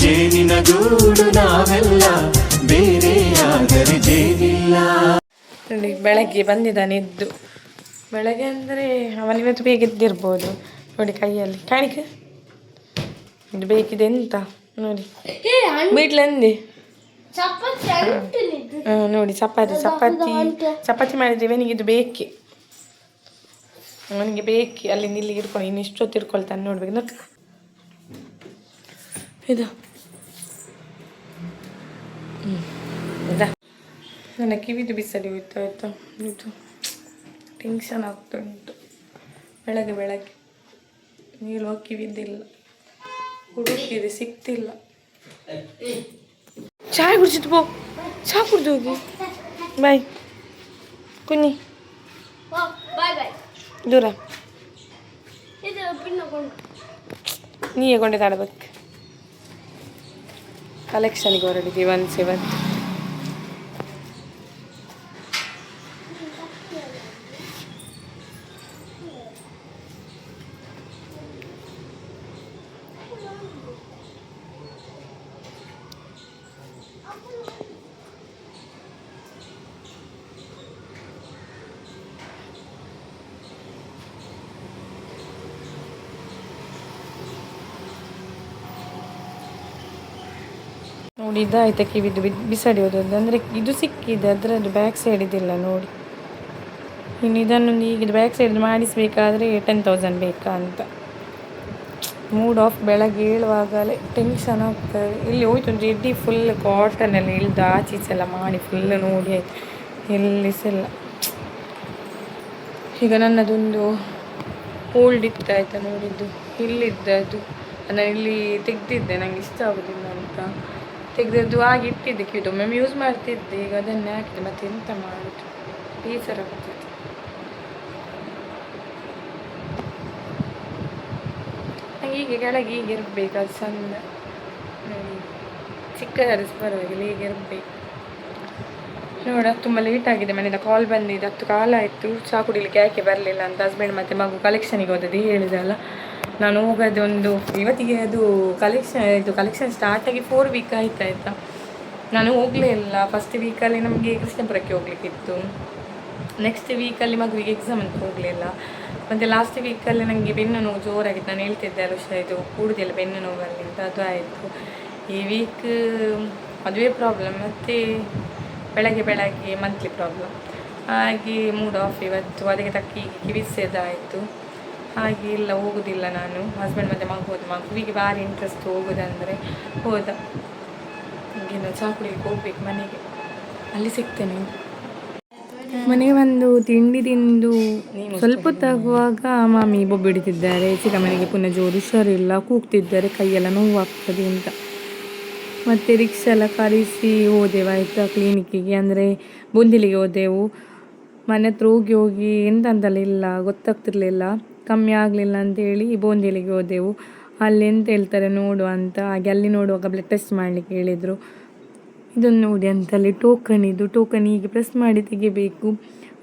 ಜೇನಿನ ಗೂಡು ನಾವೆಲ್ಲ ಬೇರೆಯಾದರೆ ಜೇನಿಲ್ಲ. ನೋಡಿ ಬೆಳಗ್ಗೆ ಬಂದಿದ್ದಾನೆ ಎದ್ದು. ಬೆಳಗ್ಗೆ ಅಂದರೆ ಅವನಿವತ್ತು ಬೇಗ ಎದ್ದಿರ್ಬೋದು. ನೋಡಿ ಕೈಯಲ್ಲಿ ಕಾಣಿಕೆ ಇದು ಬೇಕಿದೆ ಎಂತ ನೋಡಿ ಬೀಟ್ಲಂದೆ. ನೋಡಿ ಚಪಾತಿ ಚಪಾತಿ ಚಪಾತಿ ಮಾಡಿದ್ರೆ ಇವನಿಗೆ ಇದು ಬೇಕೆ, ಅವನಿಗೆ ಬೇಕೆ. ಅಲ್ಲಿಂದ ಇಲ್ಲಿಗೆ ಇಟ್ಕೊಂಡು ಇನ್ನು ಇಷ್ಟೊತ್ತು ಇಟ್ಕೊಳ್ತಾನೆ ನೋಡ್ಬೇಕು. ನೋಡ್ಕ ಇದು ಇದಾ ನನ್ನ ಕಿವಿದು ಬಿಸಲಿ ಹೋಯ್ತು ಆಯಿತಾ. ಇದು ಟೆನ್ಷನ್ ಆಗ್ತುಂಟು. ಬೆಳಗ್ಗೆ ಬೆಳಗ್ಗೆ ನೀರು ಕಿವಿದ್ದಿಲ್ಲ, ಹುಡುಕಿದೆ ಸಿಕ್ತಿಲ್ಲ. ಚಾಯ್ ಕುಡಿಸಿದ್ದು ಪೋ, ಚಹಾ ಕುಡ್ದು ಹೋಗಿ. ಬಾಯ್ ಕುഞ്ഞി ದೂರ ನೀಯೇ ಕೊಂಡೆ ತಾಡಬೇಕು. ಕಲೆಕ್ಷನ್ಗೆ ಹೊರಡಿದ್ದೀವಿ ಒನ್ಸ್ ಇವತ್ತು. ನೋಡಿ ಇದಾಯ್ತಾ ಕಿವಿದು ಬಿಸಾಡಿ ಹೋದದ್ದು. ಅಂದರೆ ಇದು ಸಿಕ್ಕಿದೆ, ಅದರದ್ದು ಬ್ಯಾಕ್ ಸೈಡ್ ಇದಿಲ್ಲ ನೋಡಿ. ಇನ್ನು ಇದನ್ನು ಈಗ ಬ್ಯಾಕ್ ಸೈಡ್ ಮಾಡಿಸಬೇಕಾದ್ರೆ 10,000 ಬೇಕಾ ಅಂತ. Mood of. ಬೆಳಗ್ಗೆ ಹೇಳುವಾಗಲೇ ಟೆನ್ಷನ್ ಆಗ್ತದೆ. ಇಲ್ಲಿ ಹೋಯ್ತು ಒಂದು ರೆಡ್ಡಿ ಫುಲ್ ಕಾಟನಲ್ಲಿ ಇಳ್ದು ಆಚೀಚೆಲ್ಲ ಮಾಡಿ ಫುಲ್ ನೋಡಿ ಆಯ್ತು, ಎಲ್ಲಿ ಸಲ್ಲ. ಈಗ ನನ್ನದೊಂದು ಓಲ್ಡ್ ಇತ್ತು ಆಯಿತಾ ನೋಡಿದ್ದು, ಇಲ್ಲಿದ್ದದು ನಾನು ಇಲ್ಲಿ ತೆಗೆದಿದ್ದೆ, ನಂಗೆ ಇಷ್ಟ ಆಗೋದಿಲ್ಲ ಅಂತ ತೆಗೆದದ್ದು ಆಗಿ ಇಟ್ಟಿದ್ದೆ. ಕಿವಿದು ಒಮ್ಮೆ ಯೂಸ್ ಮಾಡ್ತಿದ್ದೆ, ಈಗ ಅದನ್ನೇ ಹಾಕಿದೆ. ಮತ್ತೆ ಎಂತ ಮಾಡೋದು, ಟೀಚರ್ ಆಗ್ತದೆ. ನಂಗೆ ಹೀಗೆ ಕೆಳಗೆ ಹೀಗೆ ಇರಬೇಕು, ಅದು ಚಂದ ನೋಡಿ. ಚಿಕ್ಕ ಸರಿಸ್ ಪರವಾಗಿಲ್ಲ, ಹೀಗೆ ಇರಬೇಕು. ನೋಡ ತುಂಬ ಲೇಟ್ ಆಗಿದೆ, ಮನೆಯಿಂದ ಕಾಲ್ ಬಂದಿದ್ದು 10 ಕಾಲ ಆಯಿತು. ಚಹಾ ಕುಡಿಲಿಕ್ಕೆ ಯಾಕೆ ಬರಲಿಲ್ಲ ಅಂತ ಹಸ್ಬೆಂಡ್ ಮತ್ತು ಮಗು ಕಲೆಕ್ಷನಿಗೆ ಹೋದದ್ದು ಹೇಳಿದಲ್ಲ. ನಾನು ಹೋಗೋದು ಒಂದು ಇವತ್ತಿಗೆ ಅದು ಕಲೆಕ್ಷನ್ ಸ್ಟಾರ್ಟ್ ಆಗಿ 4 ವೀಕ್ ಆಯ್ತಾ. ನಾನು ಹೋಗಲೇ ಇಲ್ಲ. ಫಸ್ಟ್ ವೀಕಲ್ಲಿ ನಮಗೆ ಕೃಷ್ಣಪುರಕ್ಕೆ ಹೋಗ್ಲಿಕ್ಕಿತ್ತು, ನೆಕ್ಸ್ಟ್ ವೀಕಲ್ಲಿ ಮಗುವಿಗೆ ಎಕ್ಸಾಮ್ ಅಂತ ಹೋಗಲಿಲ್ಲ. ಮತ್ತು ಲಾಸ್ಟ್ ವೀಕಲ್ಲಿ ನನಗೆ ಬೆನ್ನು ನೋವು ಜೋರಾಗಿತ್ತು. ನಾನು ಹೇಳ್ತಿದ್ದೆ ಅಲ್ಲ ಇದು ಕೂಡುದಿಲ್ಲ ಬೆನ್ನು ನೋವಲ್ಲಿ ಅಂತ, ಅದು ಆಯಿತು. ಈ ವೀಕ್ ಮದುವೆ ಪ್ರಾಬ್ಲಮ್ ಮತ್ತು ಬೆಳಗ್ಗೆ ಮಂತ್ಲಿ ಪ್ರಾಬ್ಲಮ್, ಹಾಗೆ ಮೂಡ್ ಆಫ್ ಇವತ್ತು. ಅದಕ್ಕೆ ತಕ್ಕಿ ಕಿವಿಸೆದಾಯಿತು. ಹಾಗೆ ಇಲ್ಲ ಹೋಗೋದಿಲ್ಲ ನಾನು. ಹಸ್ಬೆಂಡ್ ಮತ್ತು ಮಗುವಿಗೆ ಭಾರಿ ಇಂಟ್ರೆಸ್ಟ್ ಹೋಗೋದಂದರೆ ಹೋದ. ಈಗಿನ ಚಹಾ ಕುಡಿಲಿಕ್ಕೆ ಹೋಗ್ಬೇಕು ಮನೆಗೆ, ಅಲ್ಲಿ ಸಿಗ್ತೇನೆ. ಮನೆಗೆ ಬಂದು ತಿಂಡಿ ತಿಂದು ಸ್ವಲ್ಪ ಹೊತ್ತಾಗುವಾಗ ಮಾಮಿ ಬೊಬ್ಬೆ ಹಿಡಿತಿದ್ದಾರೆ. ಚಿಕ್ಕ ಮನೆಗೆ ಪುನಃ ಜೋರು ಹುಷಾರಿಲ್ಲ, ಕೂಗ್ತಿದ್ದಾರೆ, ಕೈಯೆಲ್ಲ ನೋವಾಗ್ತದೆ ಅಂತ. ಮತ್ತು ರಿಕ್ಷಾ ಎಲ್ಲ ಕರೆಸಿ ಹೋದೆವು ಆಯಿತಾ ಕ್ಲಿನಿಕ್ಕಿಗೆ, ಅಂದರೆ ಬೊಂದಿಲಿಗೆ ಹೋದೆವು. ಮನೆ ಹತ್ರ ಹೋಗಿ ಎಂತಂತಲಿಲ್ಲ ಗೊತ್ತಾಗ್ತಿರ್ಲಿಲ್ಲ, ಕಮ್ಮಿ ಆಗಲಿಲ್ಲ ಅಂತೇಳಿ ಬೊಂದಿಲಿಗೆ ಹೋದೆವು. ಅಲ್ಲಿ ಎಂತ ಹೇಳ್ತಾರೆ ನೋಡು ಅಂತ. ಹಾಗೆ ಅಲ್ಲಿ ನೋಡುವಾಗ ಬ್ಲಡ್ ಟೆಸ್ಟ್ ಮಾಡಲಿಕ್ಕೆ ಹೇಳಿದರು. ಇದನ್ನು ನೋಡಿ ಅಂತಲ್ಲಿ ಟೋಕನ್ ಹೀಗೆ ಪ್ರೆಸ್ ಮಾಡಿ ತೆಗಿಬೇಕು.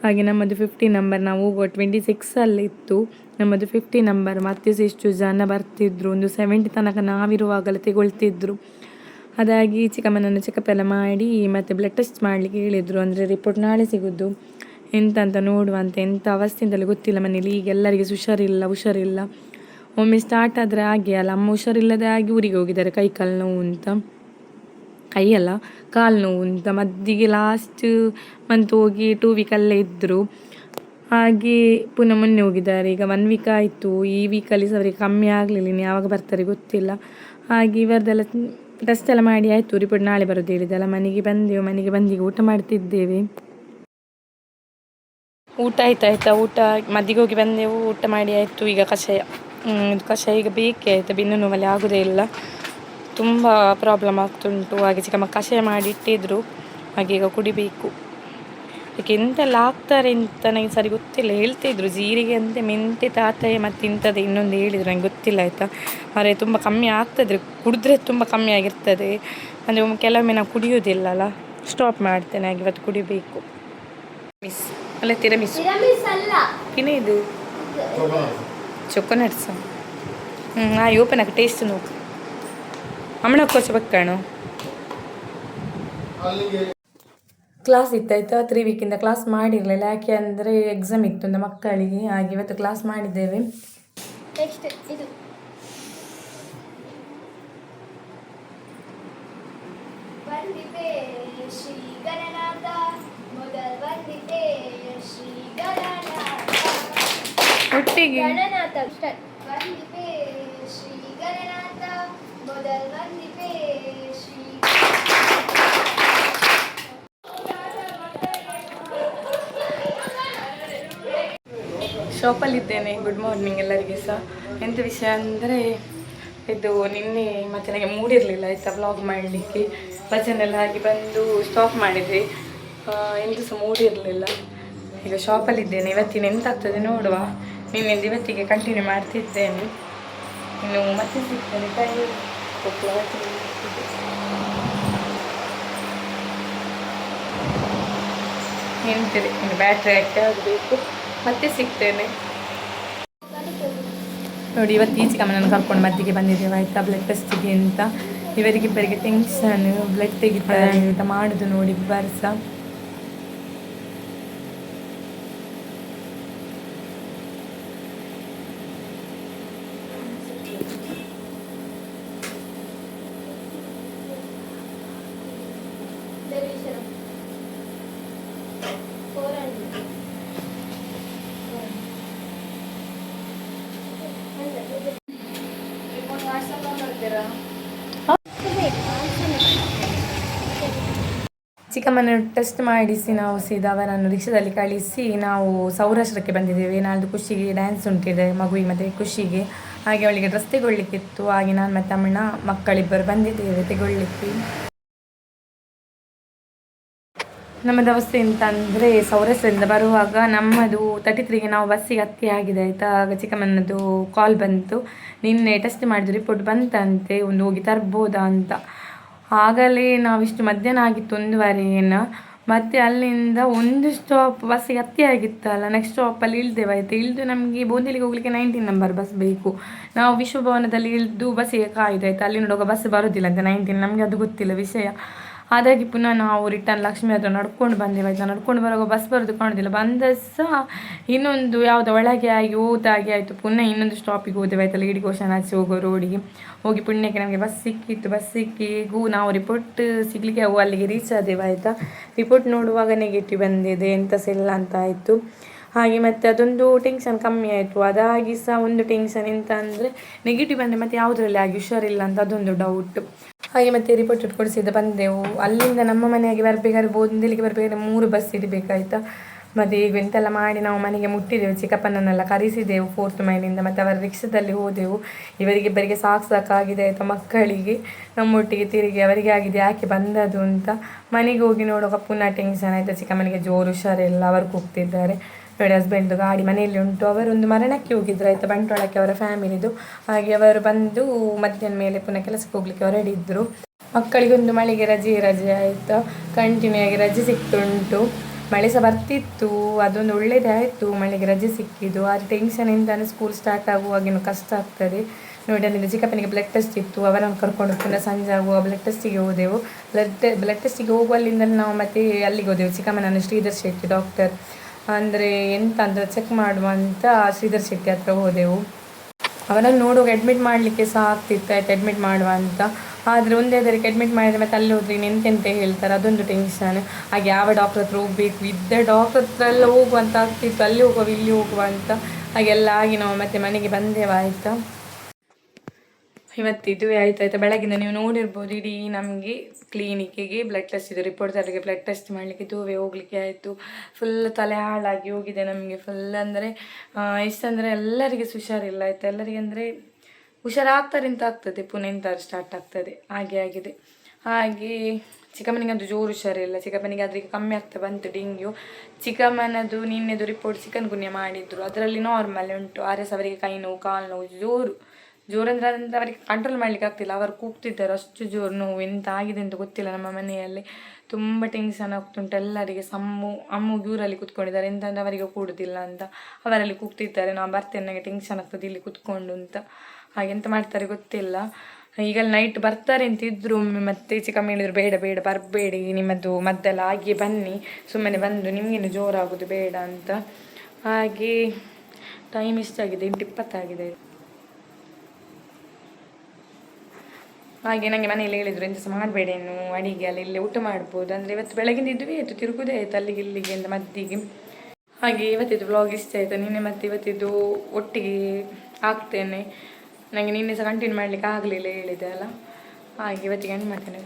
ಹಾಗೆ ನಮ್ಮದು 50 ನಂಬರ್, ನಾವು ಹೋಗುವ 26 ಇತ್ತು ನಮ್ಮದು 50 ನಂಬರ್. ಮತ್ತೆ ಎಷ್ಟು ಜನ ಬರ್ತಿದ್ರು, ಒಂದು 70 ತನಕ ನಾವಿರುವಾಗಲೇ ತೆಗೊಳ್ತಿದ್ರು. ಅದಾಗಿ ಚಿಕ್ಕಮ್ಮನನ್ನು ಚೆಕಪ್ ಎಲ್ಲ ಮಾಡಿ ಮತ್ತು ಬ್ಲಡ್ ಟೆಸ್ಟ್ ಮಾಡಲಿಕ್ಕೆ ಹೇಳಿದರು. ಅಂದರೆ ರಿಪೋರ್ಟ್ ನಾಳೆ ಸಿಗೋದು. ಎಂತ ನೋಡುವಂತ, ಎಂಥ ಅವಸ್ಥೆಯಿಂದಲೇ ಗೊತ್ತಿಲ್ಲ. ಮನೇಲಿ ಈಗ ಎಲ್ಲರಿಗೆ ಹುಷಾರಿಲ್ಲ. ಒಮ್ಮೆ ಸ್ಟಾರ್ಟ್ ಆದರೆ ಹಾಗೆ ಅಲ್ಲ. ಅಮ್ಮ ಹುಷಾರಿಲ್ಲದೆ ಆಗಿ ಊರಿಗೆ ಹೋಗಿದ್ದಾರೆ, ಕೈ ಕಾಲು ನೋವು ಅಂತ. ಕೈಯಲ್ಲ ಕಾಲು ನೋವು ಅಂತ. ಮದ್ದಿಗೆ ಲಾಸ್ಟ್ ಮಂತ್ ಹೋಗಿ 2 ವೀಕಲ್ಲೇ ಇದ್ದರು. ಹಾಗೆ ಪುನಃ ಮೊನ್ನೆ ಹೋಗಿದ್ದಾರೆ. ಈಗ 1 ವೀಕ್ ಆಯಿತು. ಈ ವೀಕಲ್ಲಿ ಅವರಿಗೆ ಕಮ್ಮಿ ಆಗಲಿಲ್ಲ, ಇನ್ನು ಯಾವಾಗ ಬರ್ತಾರೆ ಗೊತ್ತಿಲ್ಲ. ಹಾಗೆ ಇವರದೆಲ್ಲ ಟೆಸ್ಟ್ ಎಲ್ಲ ಮಾಡಿ ಆಯಿತು, ರಿಪೋರ್ಟ್ ನಾಳೆ ಬರೋದು ಹೇಳಿದೆಲ್ಲ. ಮನೆಗೆ ಬಂದೀಗ ಊಟ ಮಾಡ್ತಿದ್ದೇವೆ. ಊಟ ಆಯ್ತಾ ಊಟ ಮದ್ದಿಗೆ ಹೋಗಿ ಬಂದೆವು, ಊಟ ಮಾಡಿ ಆಯಿತು. ಈಗ ಕಷಾಯ ಈಗ ಬೇಕೇ ಆಯಿತು, ಬೆನ್ನು ನೋವಲ್ಲಿ ಆಗೋದೇ ಇಲ್ಲ, ತುಂಬ ಪ್ರಾಬ್ಲಮ್ ಆಗ್ತುಂಟು. ಹಾಗೆ ಚಿಕ್ಕಮ್ಮ ಕಷಾಯ ಮಾಡಿ ಇಟ್ಟಿದ್ರು, ಹಾಗೆ ಈಗ ಕುಡಿಬೇಕು. ಅದಕ್ಕೆ ಎಂತೆಲ್ಲ ಹಾಕ್ತಾರೆ ಅಂತ ನನಗೆ ಸರಿ ಗೊತ್ತಿಲ್ಲ. ಹೇಳ್ತಿದ್ರು ಜೀರಿಗೆ ಅಂತೆ, ಮೆಂತೆ, ತಾತಯ್ಯ ಮತ್ತು ಇಂಥದ್ದು ಇನ್ನೊಂದು ಹೇಳಿದ್ರು, ನನಗೆ ಗೊತ್ತಿಲ್ಲ ಆಯಿತಾ. ಆದರೆ ತುಂಬ ಕಮ್ಮಿ ಆಗ್ತದೆ, ಕುಡಿದ್ರೆ ತುಂಬ ಕಮ್ಮಿ ಆಗಿರ್ತದೆ. ಅಂದರೆ ಕೆಲವೊಮ್ಮೆ ನಾವು ಕುಡಿಯೋದಿಲ್ಲಲ್ಲ, ಸ್ಟಾಪ್ ಮಾಡ್ತೇನೆ. ಹಾಗೆ ಇವತ್ತು ಕುಡಿಬೇಕು. ಅಲ್ಲ ತಿರಮಿಸ್ ಇದು ಚೊಕೊನಟ್ಸ. ಓಪನ್ ಆಗಿ ಟೇಸ್ಟ್ ನೋಡು. ಅಮ್ಮಳ ಕೋಚ ಬಕ್ಕಣು ಕ್ಲಾಸ್ ಇತ್ತಾಯ್ತಾ 3 ವೀಕಿಂದ ಕ್ಲಾಸ್ ಮಾಡಿರಲಿಲ್ಲ, ಯಾಕೆ ಅಂದರೆ ಎಕ್ಸಾಮ್ ಇತ್ತು ನಮ್ಮ ಮಕ್ಕಳಿಗೆ, ಹಾಗೆ ಇವತ್ತು ಕ್ಲಾಸ್ ಮಾಡಿದ್ದೇವೆ. ನೆಕ್ಸ್ಟ್ ಇದು ವಂದಿತೆ ಶ್ರೀ ಗಣನಾಥ, ಮೊದಲ್ ವಂದಿತೆ ಶ್ರೀ ಗಣನಾಥ, ಒಟ್ಟಿಗೆ ಗಣನಾಥ ವಂದಿತೆ ಶ್ರೀ ಗಣನಾಥ, ಮೊದಲ್ ವಂದಿತೆ ಶ್ರೀ ಶಾಪಲ್ಲಿದ್ದೇನೆ. ಗುಡ್ ಮಾರ್ನಿಂಗ್ ಎಲ್ಲರಿಗೆ ಸಹ. ಎಂಥ ವಿಷಯ ಅಂದರೆ ಇದು ನಿನ್ನೆ ಮತ್ತೆ ನನಗೆ ಮೂಡಿರಲಿಲ್ಲ ಆಯಿತಾ ವ್ಲಾಗ್ ಮಾಡಲಿಕ್ಕೆ, ಭಜನೆಲ್ಲ ಹಾಗೆ ಬಂದು ಸ್ಟಾಪ್ ಮಾಡಿದೆ, ಎಂತ ಸಹ ಮೂಡಿರಲಿಲ್ಲ. ಈಗ ಶಾಪಲ್ಲಿದ್ದೇನೆ. ಇವತ್ತಿನ ಎಂತ ಆಗ್ತದೆ ನೋಡುವ, ನಿನ್ನಿಂದ ಇವತ್ತಿಗೆ ಕಂಟಿನ್ಯೂ ಮಾಡ್ತಿದ್ದೇನೆ. ಇನ್ನು ಮತ್ತೆ ಸಿಗ್ತೇನೆ ಟೈಮ್ ನಿಂತಿದೆ, ಇನ್ನು ಬ್ಯಾಟ್ರಿ ಹಾಕಿ ಆಗಬೇಕು, ಮತ್ತೆ ಸಿಗ್ತೇನೆ. ನೋಡಿ ಇವತ್ತು ಈಚೆಗೆ ಅಮ್ಮನನ್ನು ಕರ್ಕೊಂಡು ಮದ್ದಿಗೆ ಬಂದಿದ್ದೇವೆ ಆಯಿತಾ, ಬ್ಲಡ್ ಟೆಸ್ಟಿಗೆ ಅಂತ. ಇವರಿಗಿಬ್ಬರಿಗೆ ಟೆನ್ಷನ್, ಬ್ಲಡ್ ತೆಗಿತಾರೆ ಅಂತ ಮಾಡೋದು ನೋಡಿ ಬರ್ಸ. ಚಿಕ್ಕಮ್ಮನ ಟೆಸ್ಟ್ ಮಾಡಿಸಿ ನಾವು ಸೀದಾ ಅವರನ್ನು ರಿಕ್ಷಾದಲ್ಲಿ ಕಳಿಸಿ ನಾವು ಸೌರಾಷ್ಟ್ರಕ್ಕೆ ಬಂದಿದ್ದೇವೆ. ನಾಳ್ದು ಖುಷಿಗೆ ಡ್ಯಾನ್ಸ್ ಉಂಟಿದೆ ಮಗುವಿಗೆ ಮತ್ತು ಖುಷಿಗೆ, ಹಾಗೆ ಅವಳಿಗೆ ಡ್ರೆಸ್ ತೆಗೊಳ್ಳಿಕ್ಕಿತ್ತು. ಹಾಗೆ ನಾನು ಮತ್ತು ಅಮ್ಮನ ಮಕ್ಕಳಿಬ್ಬರು ಬಂದಿದ್ದೇವೆ ತೆಗೊಳ್ಳಿಕ್ಕೆ. ನಮ್ಮದು ಅವಸ್ಥೆ ಎಂತಂದರೆ ಸೌರಾಷ್ಟ್ರದಿಂದ ಬರುವಾಗ ನಮ್ಮದು 33ಗೆ ನಾವು ಬಸ್ಸಿಗೆ ಹತ್ತಿ ಆಗಿದೆ ಆಯಿತಾ. ಆಗ ಚಿಕ್ಕಮ್ಮನದು ಕಾಲ್ ಬಂತು, ನಿನ್ನೆ ಟೆಸ್ಟ್ ಮಾಡಿದ್ದು ರಿಪೋರ್ಟ್ ಬಂತಂತೆ, ಒಂದು ಹೋಗಿ ತರ್ಬೋದಾ ಅಂತ. ಆಗಲೇ ನಾವಿಷ್ಟು ಮಧ್ಯಾಹ್ನ ಆಗಿತ್ತು 1:15 ಮತ್ತು ಅಲ್ಲಿಂದ ಒಂದು ಸ್ಟಾಪ್ ಬಸ್ಸಿಗೆ ಹತ್ತಿ ಆಗಿತ್ತಲ್ಲ, ನೆಕ್ಸ್ಟ್ ಸ್ಟಾಪಲ್ಲಿ ಇಳ್ದೇವಾಯ್ತು. ಇಳಿದು ನಮಗೆ ಬೋಂದಿಲಿಗೆ ಹೋಗಲಿಕ್ಕೆ 19 ನಂಬರ್ ಬಸ್ ಬೇಕು. ನಾವು ವಿಶ್ವಭವನದಲ್ಲಿ ಇಳಿದು ಬಸ್ಸಿಗೆ ಕಾಯ್ದಾಯ್ತು. ಅಲ್ಲಿ ನೋಡುವಾಗ ಬಸ್ ಬರೋದಿಲ್ಲ ಅಂತ 19, ನಮಗೆ ಅದು ಗೊತ್ತಿಲ್ಲ ವಿಷಯ. ಹಾಗಾಗಿ ಪುನಃ ನಾವು ರಿಟರ್ನ್ ಲಕ್ಷ್ಮಿ ಹತ್ರ ನಡ್ಕೊಂಡು ಬಂದೇವಾಯ್ತು. ನಡ್ಕೊಂಡು ಬರುವಾಗ ಬಸ್ ಬರೋದು ಕಾಣೋದಿಲ್ಲ. ಬಂದ ಸಹ ಇನ್ನೊಂದು ಯಾವುದೋ ಒಳಗೆ ಆಗಿ ಹೋದಾಗೆ ಆಯಿತು. ಪುನಃ ಇನ್ನೊಂದು ಸ್ಟಾಪಿಗೆ ಹೋದೇವಾಯ್ತಲ್ಲ, ಇಡೀ ಗೋಶನ್ ಆಚೆ ಹೋಗೋ ರೋಡಿಗೆ ಹೋಗಿ ಪುಣ್ಯಕ್ಕೆ ನಮಗೆ ಬಸ್ ಸಿಕ್ಕಿತ್ತು. ಬಸ್ ಸಿಕ್ಕಿಗೂ ನಾವು ರಿಪೋರ್ಟ್ ಸಿಗಲಿಕ್ಕೆ ಅಲ್ಲಿಗೆ ರೀಚ್ ಆದೇವಾಯ್ತಾ. ರಿಪೋರ್ಟ್ ನೋಡುವಾಗ ನೆಗೆಟಿವ್ ಬಂದಿದೆ, ಎಂತ ಸಹ ಇಲ್ಲ ಅಂತ ಆಯಿತು. ಹಾಗೆ ಮತ್ತು ಅದೊಂದು ಟೆನ್ಷನ್ ಕಮ್ಮಿ ಆಯಿತು. ಅದಾಗಿ ಸಹ ಒಂದು ಟೆನ್ಷನ್ ಎಂತ ಅಂದರೆ ನೆಗೆಟಿವ್ ಬಂದರೆ ಮತ್ತು ಯಾವುದರಲ್ಲಿ ಆಗಿ ಹುಷಾರಿಲ್ಲ ಅಂತ ಅದೊಂದು ಡೌಟ್. ಹಾಗೆ ಮತ್ತೆ ರಿಪೋರ್ಟ್ ಕೊಡಿಸಿದ ಬಂದೆವು. ಅಲ್ಲಿಂದ ನಮ್ಮ ಮನೆಯಾಗಿ ಬರಬೇಕಾದ್ರೆ ಬೋಂದಿಲಿಗೆ ಬರಬೇಕಾದ್ರೆ 3 ಬಸ್ ಇಡಬೇಕಾಯ್ತಾ. ಮತ್ತು ಈಗ ಎಂತೆಲ್ಲ ಮಾಡಿ ನಾವು ಮನೆಗೆ ಮುಟ್ಟಿದ್ದೆವು. ಚಿಕ್ಕಪ್ಪನನ್ನೆಲ್ಲ ಕರೆಸಿದೆವು 4th ಮೈಲಿಂದ, ಮತ್ತು ಅವರ ರಿಕ್ಷಾದಲ್ಲಿ ಹೋದೆವು. ಇವರಿಗಿಬ್ಬರಿಗೆ ಸಾಕಾಗಿದೆ ಆಯಿತಾ ಮಕ್ಕಳಿಗೆ. ನಮ್ಮೊಟ್ಟಿಗೆ ತಿರುಗಿ ಅವರಿಗೆ ಆಗಿದೆ ಯಾಕೆ ಬಂದದು ಅಂತ. ಮನೆಗೆ ಹೋಗಿ ನೋಡುವಾಗ ಪುನಃ ಟೆನ್ಷನ್ ಆಯಿತಾ. ಚಿಕ್ಕಮ್ಮನಿಗೆ ಜೋರು ಹುಷಾರಿಲ್ಲ, ಅವರು ಕೂಗ್ತಿದ್ದಾರೆ ನೋಡಿ. ಹಸ್ಬೆಂಡ್ದು ಗಾಡಿ ಮನೆಯಲ್ಲಿ ಉಂಟು. ಅವರೊಂದು ಮರಣಕ್ಕೆ ಹೋಗಿದ್ರು ಆಯಿತಾ, ಬಂಟ್ವಾಳಕ್ಕೆ, ಅವರ ಫ್ಯಾಮಿಲಿದು. ಹಾಗೆ ಅವರು ಬಂದು ಮಧ್ಯಾಹ್ನ ಮೇಲೆ ಪುನಃ ಕೆಲಸಕ್ಕೆ ಹೋಗ್ಲಿಕ್ಕೆ ಹೊರಡಿದ್ರು. ಮಕ್ಕಳಿಗೊಂದು ಮಳೆಗೆ ರಜೆ ಆಯಿತಾ, ಕಂಟಿನ್ಯೂ ಆಗಿ ರಜೆ ಸಿಕ್ತುಂಟು. ಮಳೆ ಸಹ ಬರ್ತಿತ್ತು, ಅದೊಂದು ಒಳ್ಳೇದೇ ಆಯಿತು ಮಳೆಗೆ ರಜೆ ಸಿಕ್ಕಿದ್ದು. ಆದರೆ ಟೆನ್ಷನಿಂದ ಸ್ಕೂಲ್ ಸ್ಟಾರ್ಟ್ ಆಗುವಾಗಿನೂ ಕಷ್ಟ ಆಗ್ತದೆ ನೋಡಿ. ಅಲ್ಲಿಂದ ಚಿಕ್ಕಪ್ಪನಿಗೆ ಬ್ಲಡ್ ಟೆಸ್ಟ್ ಇತ್ತು, ಅವರನ್ನು ಕರ್ಕೊಂಡು ಪುನಃ ಸಂಜೆ ಆಗುವ ಬ್ಲಡ್ ಟೆಸ್ಟಿಗೆ ಹೋದೆವು. ಬ್ಲಡ್ ಟೆಸ್ಟಿಗೆ ಹೋಗುವಲ್ಲಿಂದ ನಾವು ಮತ್ತೆ ಅಲ್ಲಿಗೆ ಹೋದೆವು. ಚಿಕ್ಕಮ್ಮನನ್ನು ಶ್ರೀಧರ್ ಶೆಟ್ಟಿ ಡಾಕ್ಟರ್ ಅಂದರೆ ಎಂತ ಅಂತ ಚೆಕ್ ಮಾಡುವಂತ ಶ್ರೀಧರ್ ಶೆಟ್ಟಿ ಹತ್ರ ಹೋದೆವು. ಅವನನ್ನು ನೋಡುವಾಗ ಅಡ್ಮಿಟ್ ಮಾಡಲಿಕ್ಕೆ ಸಹ ಆಗ್ತಿತ್ತು ಆಯ್ತು, ಅಡ್ಮಿಟ್ ಮಾಡುವ ಅಂತ. ಆದರೆ ಒಂದೇ ಅದಕ್ಕೆ ಅಡ್ಮಿಟ್ ಮಾಡಿದರೆ ಮತ್ತೆ ಅಲ್ಲಿ ಹೋದ್ರೆ ಎಂತೆಂತ ಹೇಳ್ತಾರೆ, ಅದೊಂದು ಟೆನ್ಷನ್. ಹಾಗೆ ಯಾವ ಡಾಕ್ಟರ್ ಹತ್ರ ಹೋಗಬೇಕು, ಇದ್ದ ಡಾಕ್ಟರ್ ಹತ್ರ ಎಲ್ಲ ಹೋಗುವಂತ ಆಗ್ತಿತ್ತು, ಅಲ್ಲಿ ಹೋಗುವ ಇಲ್ಲಿ ಹೋಗುವ ಅಂತ. ಹಾಗೆಲ್ಲ ಆಗಿ ನಾವು ಮತ್ತೆ ಮನೆಗೆ ಬಂದೇವು ಆಯಿತಾ. ಇವತ್ತು ಇದುವೇ ಆಯ್ತಾಯ್ತಾ. ಬೆಳಗಿಂದ ನೀವು ನೋಡಿರ್ಬೋದು, ಇಡೀ ನಮಗೆ ಕ್ಲಿನಿಕ್ಕಿಗೆ ಬ್ಲಡ್ ಟೆಸ್ಟ್ ಇದು ರಿಪೋರ್ಟ್ ತರಲಿಕ್ಕೆ ಬ್ಲಡ್ ಟೆಸ್ಟ್ ಮಾಡಲಿಕ್ಕೆ ಇದುವೇ ಹೋಗಲಿಕ್ಕೆ ಆಯಿತು. ಫುಲ್ ತಲೆ ಹಾಳಾಗಿ ಹೋಗಿದೆ ನಮಗೆ. ಫುಲ್ ಅಂದರೆ ಎಷ್ಟಂದರೆ ಎಲ್ಲರಿಗೆ ಹುಷಾರಿಲ್ಲ ಆಯಿತಾ. ಎಲ್ಲರಿಗೆ ಅಂದರೆ ಹುಷಾರಾಗ್ತಾರೆ ಅಂತ ಆಗ್ತದೆ, ಪುನಃ ಎಂತಾದ್ರು ಸ್ಟಾರ್ಟ್ ಆಗ್ತದೆ, ಹಾಗೆ ಆಗಿದೆ. ಹಾಗೆ ಚಿಕ್ಕಮ್ಮನಿಗೆ ಅದು ಜೋರು ಹುಷಾರಿಲ್ಲ. ಚಿಕ್ಕಪ್ಪನಿಗೆ ಅದಕ್ಕೆ ಕಮ್ಮಿ ಆಗ್ತಾ ಬಂತು ಡೆಂಗ್ಯೂ. ಚಿಕ್ಕಮ್ಮನದು ನಿನ್ನೆದು ರಿಪೋರ್ಟ್ ಚಿಕನ್ ಗುನ್ಯ ಮಾಡಿದ್ರು, ಅದರಲ್ಲಿ ನಾರ್ಮಲ್ ಉಂಟು. RS ಅವರಿಗೆ ಕೈ ನೋವು, ಕಾಲು ನೋವು, ಜೋರಂದ್ರೆ ಅದಂತ ಅವರಿಗೆ ಕಂಟ್ರೋಲ್ ಮಾಡಲಿಕ್ಕೆ ಆಗ್ತಿಲ್ಲ. ಅವರು ಕೂಗ್ತಿದ್ದಾರೆ ಅಷ್ಟು ಜೋರು ನೋವು. ಎಂತ ಆಗಿದೆ ಅಂತ ಗೊತ್ತಿಲ್ಲ. ನಮ್ಮ ಮನೆಯಲ್ಲಿ ತುಂಬ ಟೆನ್ಷನ್ ಆಗ್ತುಂಟು ಎಲ್ಲರಿಗೆ. ಅಮ್ಮು ದೂರಲ್ಲಿ ಕೂತ್ಕೊಂಡಿದ್ದಾರೆ, ಎಂತಂದ್ರೆ ಅವರಿಗೆ ಕೂಡುದಿಲ್ಲ ಅಂತ ಅವರಲ್ಲಿ ಕೂಗ್ತಿದ್ದಾರೆ. ನಾವು ಬರ್ತೇನೆ, ನನಗೆ ಟೆನ್ಷನ್ ಆಗ್ತದೆ ಇಲ್ಲಿ ಕೂತ್ಕೊಂಡು ಅಂತ. ಹಾಗೆಂತ ಮಾಡ್ತಾರೆ ಗೊತ್ತಿಲ್ಲ. ಈಗ ನೈಟ್ ಬರ್ತಾರೆ ಅಂತಿದ್ರು, ಮತ್ತೆ ಹೆಚ್ಚು ಕಮ್ಮಿ ಹೇಳಿದ್ರು ಬೇಡ ಬೇಡ ಬರಬೇಡಿ, ನಿಮ್ಮದು ಮದ್ದೆಲ್ಲ ಆಗಿ ಬನ್ನಿ, ಸುಮ್ಮನೆ ಬಂದು ನಿಮಗೇನು ಜೋರಾಗೋದು ಬೇಡ ಅಂತ. ಹಾಗೆ ಟೈಮ್ ಇಷ್ಟಾಗಿದೆ, 8:20 ಹಾಗೆ ನನಗೆ ಮನೇಲಿ ಹೇಳಿದರು ಎಂತ ಸಹ ಮಾಡಬೇಡ, ಇನ್ನು ಅಡಿಗೆ ಅಲ್ಲಿ ಇಲ್ಲೇ ಊಟ ಮಾಡ್ಬೋದು ಅಂದರೆ ಇವತ್ತು ಬೆಳಗಿಂದ ಇದ್ವಿ ಆಯಿತು, ತಿರುಗುದೇ ಆಯಿತು ಅಲ್ಲಿಗೆ ಇಲ್ಲಿಗೆ ಅಂತ ಮದ್ದಿಗೆ. ಹಾಗೆ ಇವತ್ತಿದ್ದು ವ್ಲಾಗ್ ಇಷ್ಟ ಆಯಿತು. ನಿನ್ನೆ ಮತ್ತು ಇವತ್ತಿದ್ದು ಒಟ್ಟಿಗೆ ಹಾಕ್ತೇನೆ, ನನಗೆ ನಿನ್ನೆ ಸಹ ಕಂಟಿನ್ಯೂ ಮಾಡಲಿಕ್ಕೆ ಆಗಲಿಲ್ಲ ಹೇಳಿದೆ ಅಲ್ಲ, ಹಾಗೆ ಇವತ್ತಿಗೆ ಎಂಡ್ ಮಾಡ್ತೇನೆ.